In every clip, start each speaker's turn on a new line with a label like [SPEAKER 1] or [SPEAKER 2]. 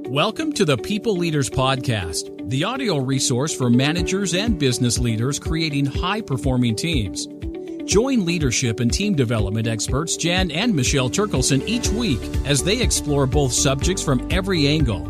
[SPEAKER 1] Welcome to the People Leaders Podcast, the audio resource for managers and business leaders creating high-performing teams. Join leadership and team development experts Jan and Michelle Turkelson each week as they explore both subjects from every angle.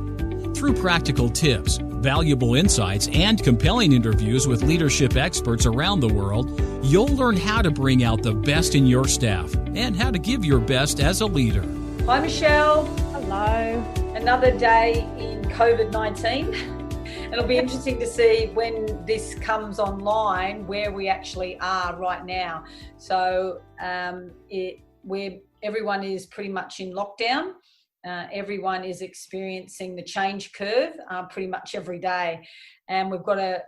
[SPEAKER 1] Through practical tips, valuable insights, and compelling interviews with leadership experts around the world, you'll learn how to bring out the best in your staff and how to give your best as a leader.
[SPEAKER 2] Hi, Michelle.
[SPEAKER 3] Hello.
[SPEAKER 2] Another day in COVID-19. It'll be interesting to see when this comes online where we actually are right now. So everyone is pretty much in lockdown. Everyone is experiencing the change curve pretty much every day. And we've got a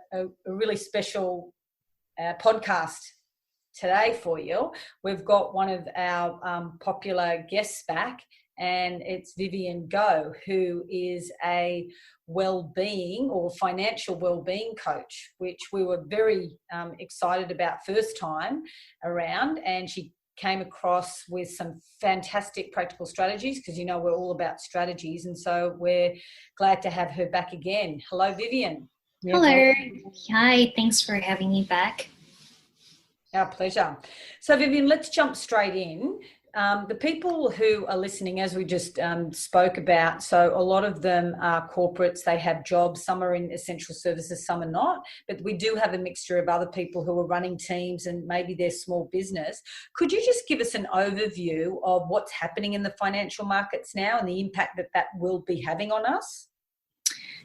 [SPEAKER 2] really special podcast today for you. We've got one of our popular guests back, and it's Vivian Goh, who is a wellbeing or financial wellbeing coach, which we were very excited about first time around. And she came across with some fantastic practical strategies, because we're all about strategies, and so we're glad to have her back again. Hello, Vivian.
[SPEAKER 3] Hello. Hi, thanks for having me back.
[SPEAKER 2] Our pleasure. So Vivian, let's jump straight in. The people who are listening, as we just spoke about, so a lot of them are corporates, they have jobs, some are in essential services, some are not, but we do have a mixture of other people who are running teams and maybe they're small business. Could you just give us an overview of what's happening in the financial markets now and the impact that will be having on us?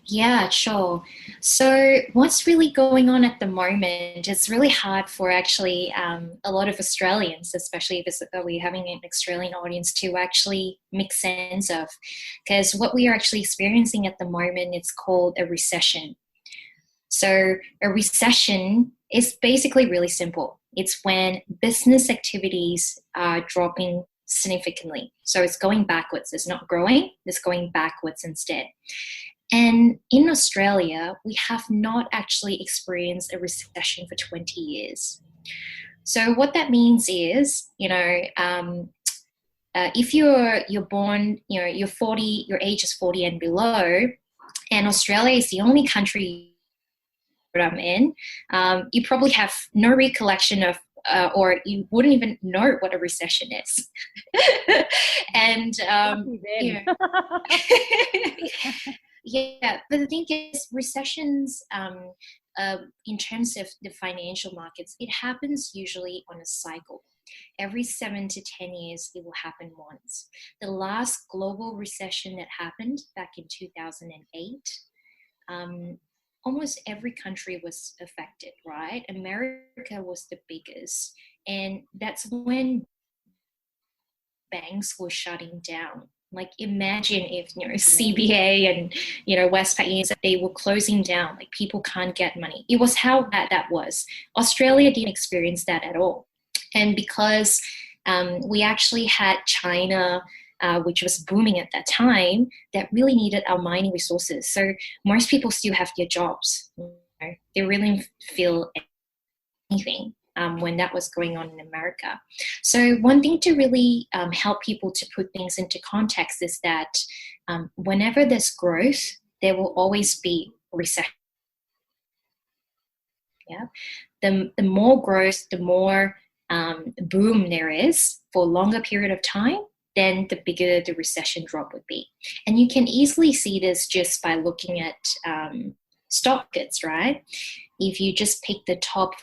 [SPEAKER 3] Yeah, sure. So what's really going on at the moment, it's really hard for actually a lot of Australians, especially if we're having an Australian audience, to actually make sense of. Because what we are actually experiencing at the moment, it's called a recession. So a recession is basically really simple. It's when business activities are dropping significantly. So it's going backwards. It's not growing, it's going backwards instead. And in Australia, we have not actually experienced a recession for 20 years. So what that means is, if you're born, you're 40, your age is 40 and below, and Australia is the only country that I'm in, you probably have no recollection of or you wouldn't even know what a recession is. And yeah, but the thing is, recessions, in terms of the financial markets, it happens usually on a cycle. Every 7 to 10 years, it will happen once. The last global recession that happened back in 2008, almost every country was affected, right? America was the biggest. And that's when banks were shutting down. Like, imagine if, CBA and, Westpac, they were closing down, like people can't get money. It was how bad that was. Australia didn't experience that at all. And because we actually had China, which was booming at that time, that really needed our mining resources. So most people still have their jobs. They really didn't feel anything when that was going on in America. So one thing to really help people to put things into context is that whenever there's growth, there will always be recession. Yeah, the more growth, the more boom there is for a longer period of time, then the bigger the recession drop would be. And you can easily see this just by looking at stock markets, right? If you just pick the top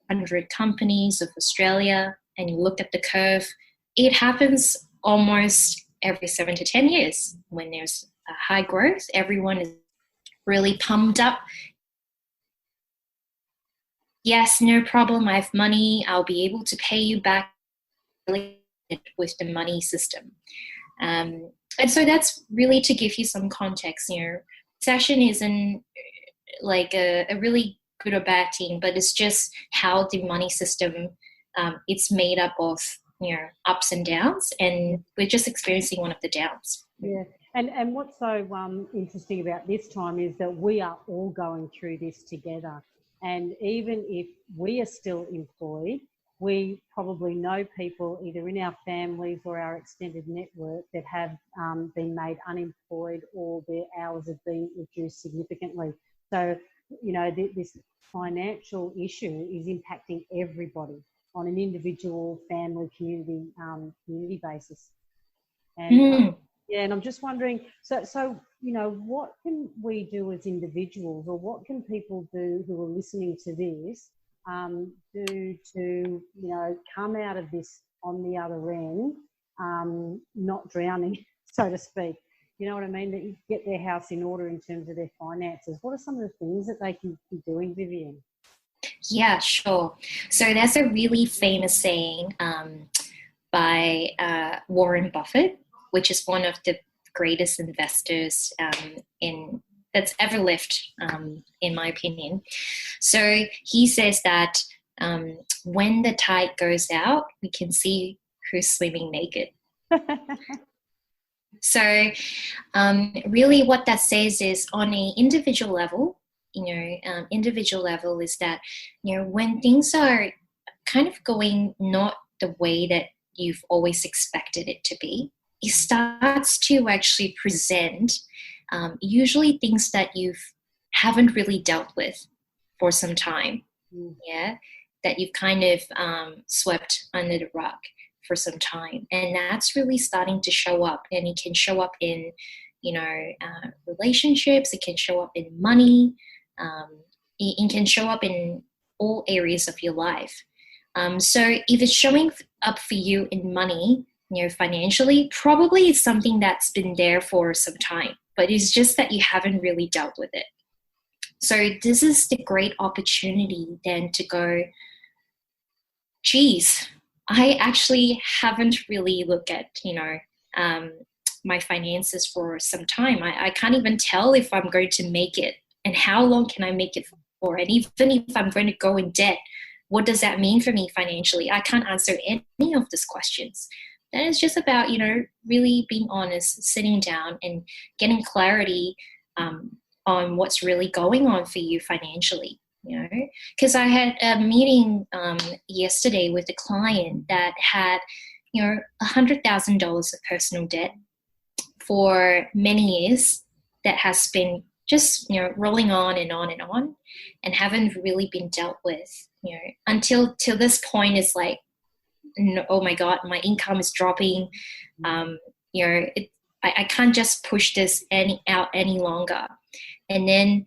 [SPEAKER 3] 100 companies of Australia and you look at the curve, it happens almost every 7 to 10 years. When there's a high growth, everyone is really pumped up. Yes, no problem, I have money, I'll be able to pay you back with the money system. And so that's really to give you some context. Recession isn't like a really good or bad thing, but it's just how the money system, it's made up of, ups and downs, and we're just experiencing one of the downs.
[SPEAKER 4] Yeah, and what's so interesting about this time is that we are all going through this together. And even if we are still employed, we probably know people either in our families or our extended network that have been made unemployed or their hours have been reduced significantly. So, you know, this financial issue is impacting everybody on an individual, family, community basis. And yeah, and I'm just wondering, so you know, what can we do as individuals, or what can people do who are listening to this do to, you know, come out of this on the other end, not drowning, so to speak? You know what I mean? That you get their house in order in terms of their finances. What are some of the things that they can be doing, Vivian?
[SPEAKER 3] Yeah, sure. So there's a really famous saying by Warren Buffett, which is one of the greatest investors that's ever lived, in my opinion. So he says that when the tide goes out, we can see who's swimming naked. So really what that says is, on an individual level, is that, you know, when things are kind of going not the way that you've always expected it to be, it starts to actually present usually things that you haven't really dealt with for some time, that you've kind of swept under the rug for some time, and that's really starting to show up. And it can show up in, you know, relationships. It can show up in money. It can show up in all areas of your life. So if it's showing up for you in money, you know, financially, probably it's something that's been there for some time, but it's just that you haven't really dealt with it. So this is the great opportunity then to go, geez, I actually haven't really looked at, you know, my finances for some time. I can't even tell if I'm going to make it, and how long can I make it for? And even if I'm going to go in debt, what does that mean for me financially? I can't answer any of these questions. Then it's just about, you know, really being honest, sitting down and getting clarity on what's really going on for you financially, you know. Because I had a meeting yesterday with a client that had, you know, $100,000 of personal debt for many years, that has been just, you know, rolling on and on and on, and haven't really been dealt with, you know, until this point. It's like, oh my God, my income is dropping. You know, I can't just push this out any longer. And then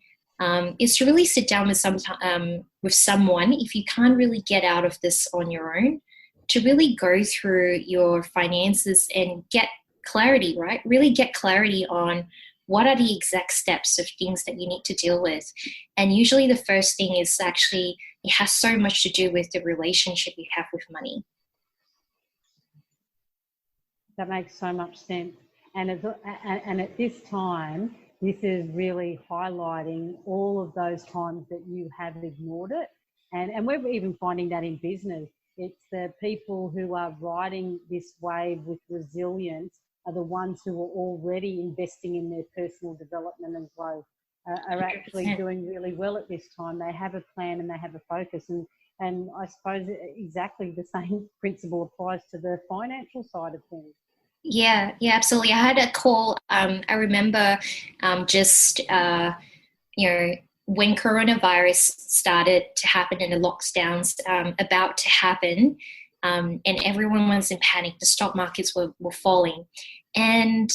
[SPEAKER 3] it's to really sit down with someone, if you can't really get out of this on your own, to really go through your finances and get clarity, right? Really get clarity on what are the exact steps of things that you need to deal with. And usually the first thing is actually, it has so much to do with the relationship you have with money.
[SPEAKER 4] That makes so much sense. And at this time, this is really highlighting all of those times that you have ignored it. And we're even finding that in business. It's the people who are riding this wave with resilience are the ones who are already investing in their personal development and growth, are actually 100%. Doing really well at this time. They have a plan and they have a focus. And I suppose exactly the same principle applies to the financial side of things.
[SPEAKER 3] Yeah, absolutely. I had a call. I remember you know, when coronavirus started to happen and the lockdowns about to happen, and everyone was in panic. The stock markets were falling. And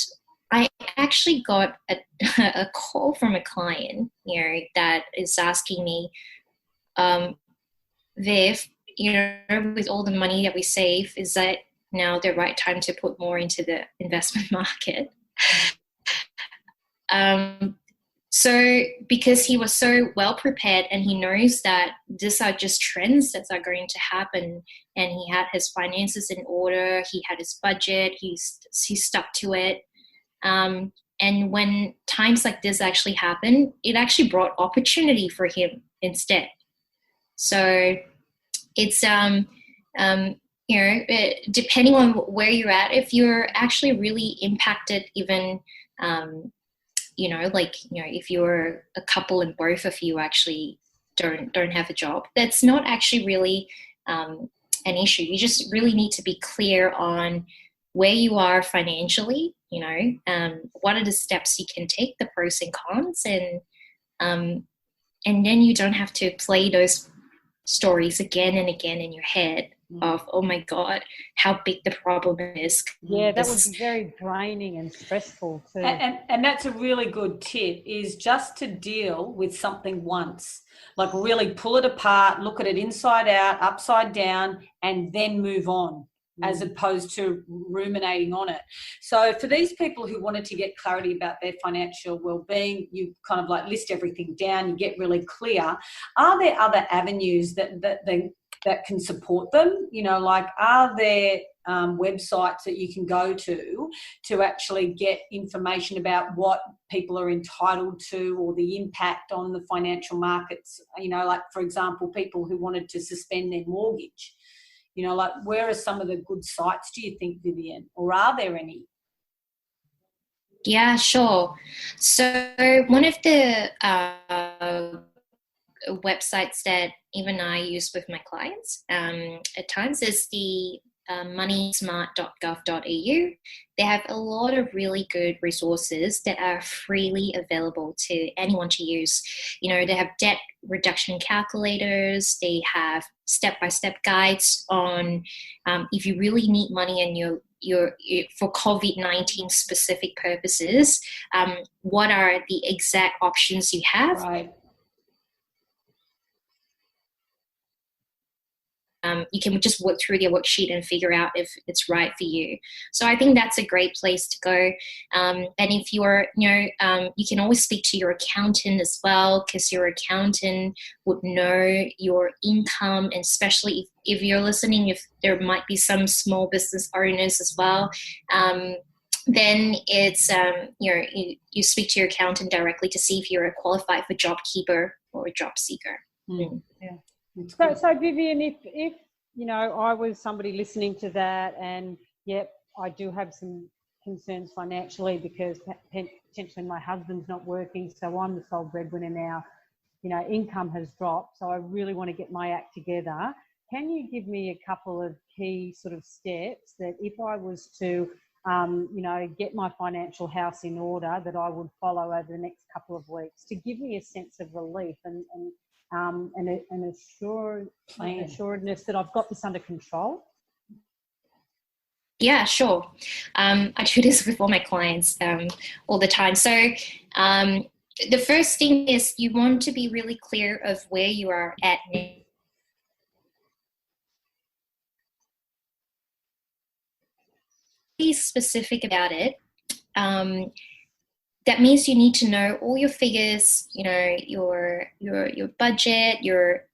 [SPEAKER 3] I actually got a call from a client, you know, that is asking me, Viv, you know, with all the money that we save, is that now the right time to put more into the investment market? So because he was so well prepared, and he knows that these are just trends that are going to happen, and he had his finances in order, he had his budget, he stuck to it. And when times like this actually happen, it actually brought opportunity for him instead. So it's you know, depending on where you're at, if you're actually really impacted, even you know, like, you know, if you're a couple and both of you actually don't have a job, that's not actually really an issue. You just really need to be clear on where you are financially, what are the steps you can take, the pros and cons, and then you don't have to play those stories again and again in your head of, oh my God, how big the problem is.
[SPEAKER 4] Yeah, that would be very draining and stressful too.
[SPEAKER 2] And that's a really good tip, is just to deal with something once. Like really pull it apart, look at it inside out, upside down, and then move on, as opposed to ruminating on it. So for these people who wanted to get clarity about their financial well-being, you kind of like list everything down, you get really clear. Are there other avenues that can support them? Like, are there websites that you can go to actually get information about what people are entitled to, or the impact on the financial markets? Like, for example, people who wanted to suspend their mortgage. Like, where are some of the good sites, do you think, Vivian? Or are there any?
[SPEAKER 3] Yeah, sure. So one of the websites that even I use with my clients at times is the moneysmart.gov.au. They have a lot of really good resources that are freely available to anyone to use. They have debt reduction calculators. They have step-by-step guides on if you really need money and you're for COVID-19 specific purposes, what are the exact options you have.
[SPEAKER 2] Right.
[SPEAKER 3] You can just work through their worksheet and figure out if it's right for you. So I think that's a great place to go. And if you're, you can always speak to your accountant as well, because your accountant would know your income, and especially if you're listening, if there might be some small business owners as well, then it's, you speak to your accountant directly to see if you're qualified for JobKeeper or a job seeker.
[SPEAKER 4] Yeah. So Vivian, if I was somebody listening to that, and yep, I do have some concerns financially because potentially my husband's not working, so I'm the sole breadwinner now. Income has dropped, so I really want to get my act together. Can you give me a couple of key sort of steps that if I was to, get my financial house in order, that I would follow over the next couple of weeks to give me a sense of relief and assuredness that I've got this under control?
[SPEAKER 3] Yeah, sure. I do this with all my clients all the time. So the first thing is you want to be really clear of where you are at now. Be specific about it. That means you need to know all your figures, your budget,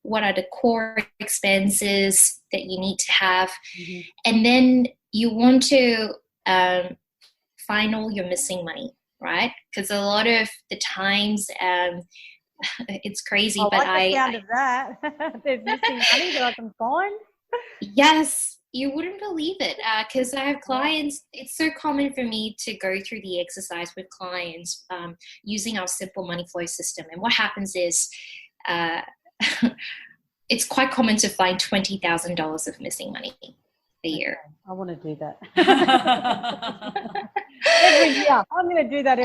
[SPEAKER 3] what are the core expenses that you need to have. Mm-hmm. And then you want to find all your missing money, right? Because a lot of the times it's crazy,
[SPEAKER 4] but I like the sound of that. There's missing money that I can find.
[SPEAKER 3] Yes. You wouldn't believe it, because I have clients. It's so common for me to go through the exercise with clients using our simple money flow system. And what happens is it's quite common to find $20,000 of missing money a year.
[SPEAKER 4] I want to do that. Every year. I'm going to do that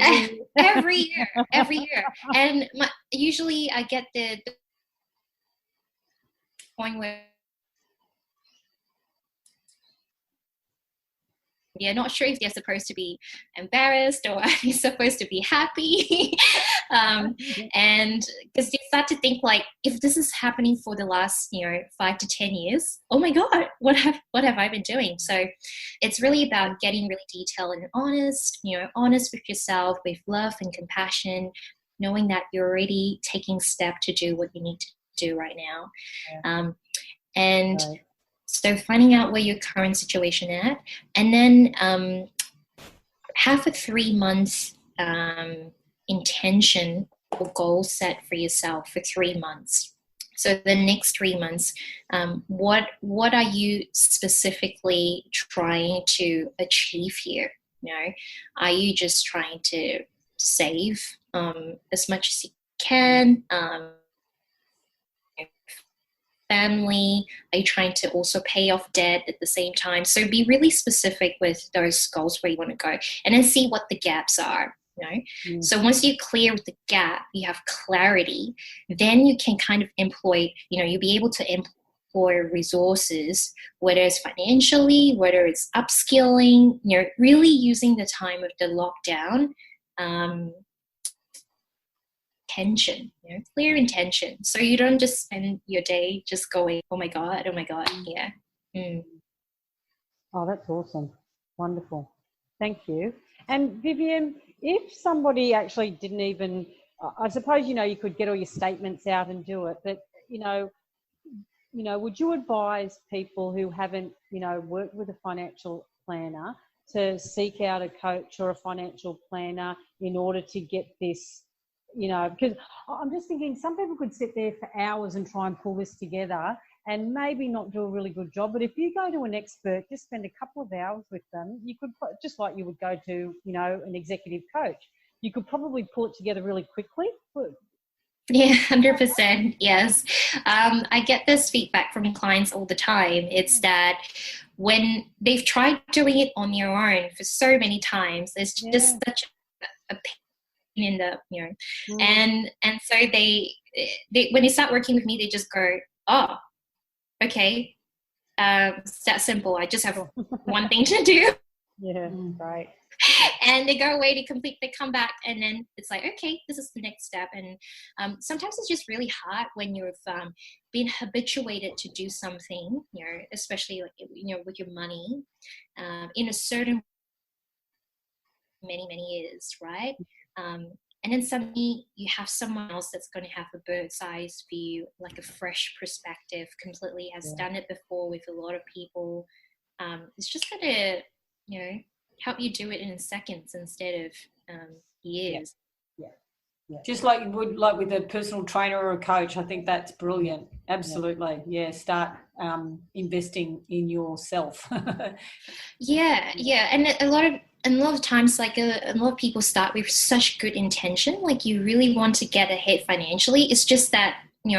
[SPEAKER 4] every year.
[SPEAKER 3] Every year. And usually I get the point where you're not sure if they're supposed to be embarrassed or are they supposed to be happy. And because they start to think like, if this is happening for the last 5 to 10 years, oh my God, what have I been doing? So it's really about getting really detailed and honest with yourself, with love and compassion, knowing that you're already taking step to do what you need to do right now. So finding out where your current situation at, and then have a 3-month intention or goal set for yourself for 3 months. So the next 3 months, what are you specifically trying to achieve here? Are you just trying to save as much as you can? family? Are you trying to also pay off debt at the same time? So be really specific with those goals where you want to go, and then see what the gaps are. So once you clear the gap, you have clarity, then you can kind of employ, you'll be able to employ resources, whether it's financially, whether it's upskilling, really using the time of the lockdown, clear intention. So you don't just spend your day just going, oh my God. Yeah.
[SPEAKER 4] Oh, that's awesome. Wonderful. Thank you. And Vivian, if somebody actually didn't even, I suppose, you could get all your statements out and do it, but, would you advise people who haven't, worked with a financial planner to seek out a coach or a financial planner in order to get this, because I'm just thinking some people could sit there for hours and try and pull this together and maybe not do a really good job. But if you go to an expert, just spend a couple of hours with them, you could, just like you would go to, an executive coach, you could probably pull it together really quickly.
[SPEAKER 3] Yeah, 100%. Yes. I get this feedback from clients all the time. It's that when they've tried doing it on their own for so many times, there's just such a pain in the, and so they when they start working with me, they just go, oh, okay, it's that simple. I just have one thing to do.
[SPEAKER 4] Yeah, right.
[SPEAKER 3] And they go away, they come back, and then it's like, okay, this is the next step. And sometimes it's just really hard when you've been habituated to do something, especially like, with your money, in a certain many years, right? And then suddenly you have someone else that's going to have a bird's eye view, like a fresh perspective, completely has done it before with a lot of people. It's just going to, help you do it in seconds instead of years.
[SPEAKER 2] Yeah. Just like you would, like with a personal trainer or a coach. I think that's brilliant. Absolutely. Yeah. Start investing in yourself.
[SPEAKER 3] Yeah. And a lot of times, like a lot of people start with such good intention, like you really want to get ahead financially. It's just that,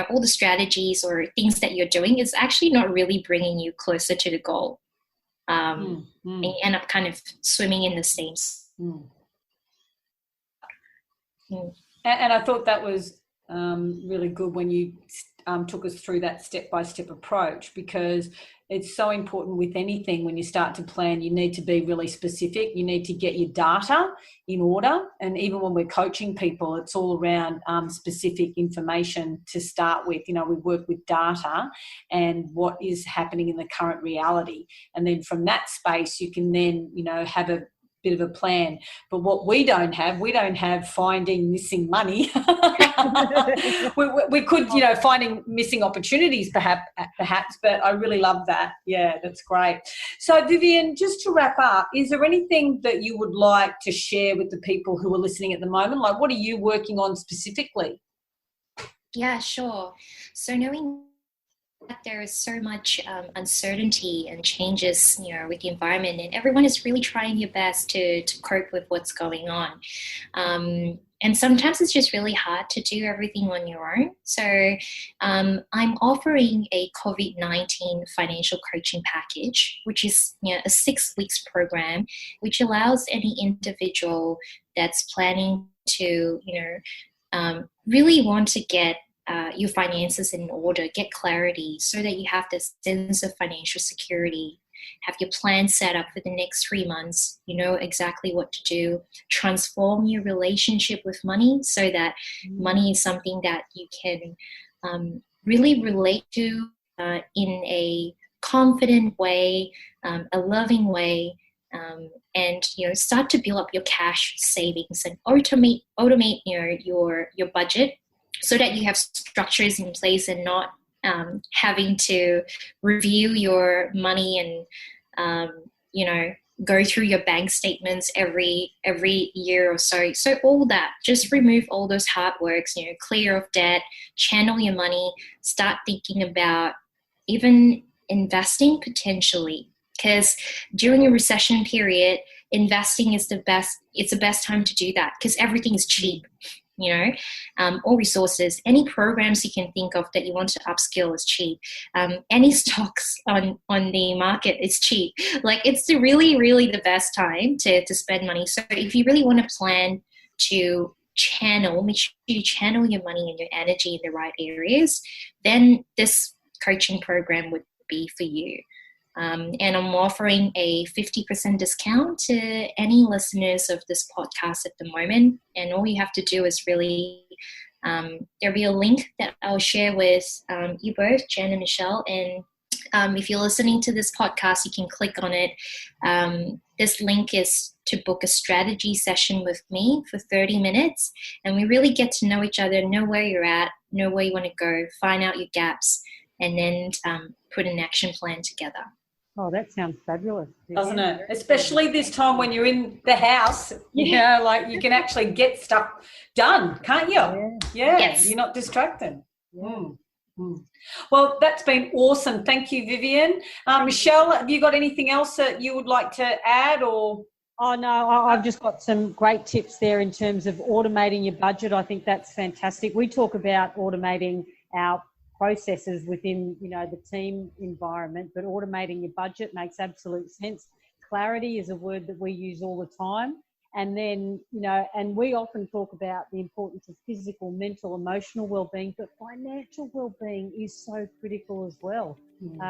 [SPEAKER 3] all the strategies or things that you're doing is actually not really bringing you closer to the goal. And you end up kind of swimming in the same.
[SPEAKER 2] And I thought that was really good when you took us through that step-by-step approach, because it's so important with anything. When you start to plan, you need to be really specific. You need to get your data in order. And even when we're coaching people, it's all around specific information to start with. We work with data and what is happening in the current reality. And then from that space, you can then, have a bit of a plan. But what we don't have finding missing money. we could, finding missing opportunities perhaps, but I really love that. Yeah, that's great. So Vivian, just to wrap up, is there anything that you would like to share with the people who are listening at the moment? Like, what are you working on specifically?
[SPEAKER 3] Yeah, sure. So knowing that there is so much uncertainty and changes, with the environment, and everyone is really trying their best to cope with what's going on. And sometimes it's just really hard to do everything on your own. So I'm offering a COVID-19 financial coaching package, which is a 6 weeks program, which allows any individual that's planning to, really want to get your finances in order, get clarity so that you have this sense of financial security, have your plan set up for the next 3 months, exactly what to do, transform your relationship with money so that money is something that you can really relate to in a confident way, a loving way, and start to build up your cash savings and automate your budget, so that you have structures in place and not having to review your money and, go through your bank statements every year or so. So all that, just remove all those hard works, clear off debt, channel your money, start thinking about even investing potentially. Because during a recession period, investing is it's the best time to do that because everything is cheap. or resources, any programs you can think of that you want to upskill is cheap. Any stocks on the market is cheap. Like, it's really, really the best time to spend money. So if you really want to plan to make sure you channel your money and your energy in the right areas, then this coaching program would be for you. And I'm offering a 50% discount to any listeners of this podcast at the moment. And all you have to do is really, there'll be a link that I'll share with you both, Jen and Michelle. And if you're listening to this podcast, you can click on it. This link is to book a strategy session with me for 30 minutes. And we really get to know each other, know where you're at, know where you want to go, find out your gaps, and then put an action plan together.
[SPEAKER 4] Oh, that sounds fabulous.
[SPEAKER 2] Doesn't it? Especially this time when you're in the house, like you can actually get stuff done, can't you? Yeah. Yes. You're not distracted. Yeah. Well, that's been awesome. Thank you, Vivian. Michelle, have you got anything else that you would like to add or?
[SPEAKER 4] Oh, no, I've just got some great tips there in terms of automating your budget. I think that's fantastic. We talk about automating our processes within, the team environment, but automating your budget makes absolute sense. Clarity is a word that we use all the time. And then, and we often talk about the importance of physical, mental, emotional well-being, but financial well-being is so critical as well.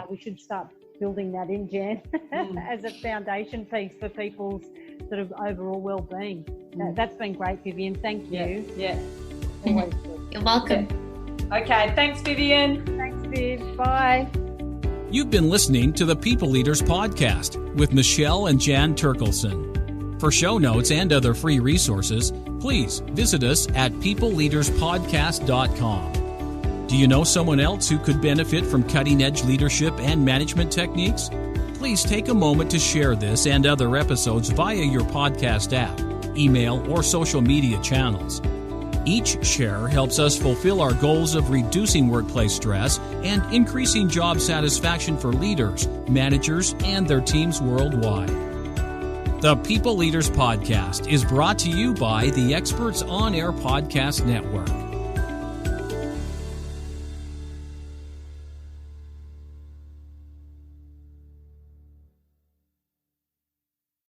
[SPEAKER 4] We should start building that in, Jan, as a foundation piece for people's sort of overall well-being. That's been great, Vivian. Thank you.
[SPEAKER 2] Yeah.
[SPEAKER 4] Always good.
[SPEAKER 3] You're welcome.
[SPEAKER 2] Yeah. Okay, thanks, Vivian.
[SPEAKER 4] Thanks, Viv. Bye.
[SPEAKER 1] You've been listening to the People Leaders Podcast with Michelle and Jan Turkelson. For show notes and other free resources, please visit us at peopleleaderspodcast.com. Do you know someone else who could benefit from cutting-edge leadership and management techniques? Please take a moment to share this and other episodes via your podcast app, email, or social media channels. Each share helps us fulfill our goals of reducing workplace stress and increasing job satisfaction for leaders, managers, and their teams worldwide. The People Leaders Podcast is brought to you by the Experts On Air Podcast Network.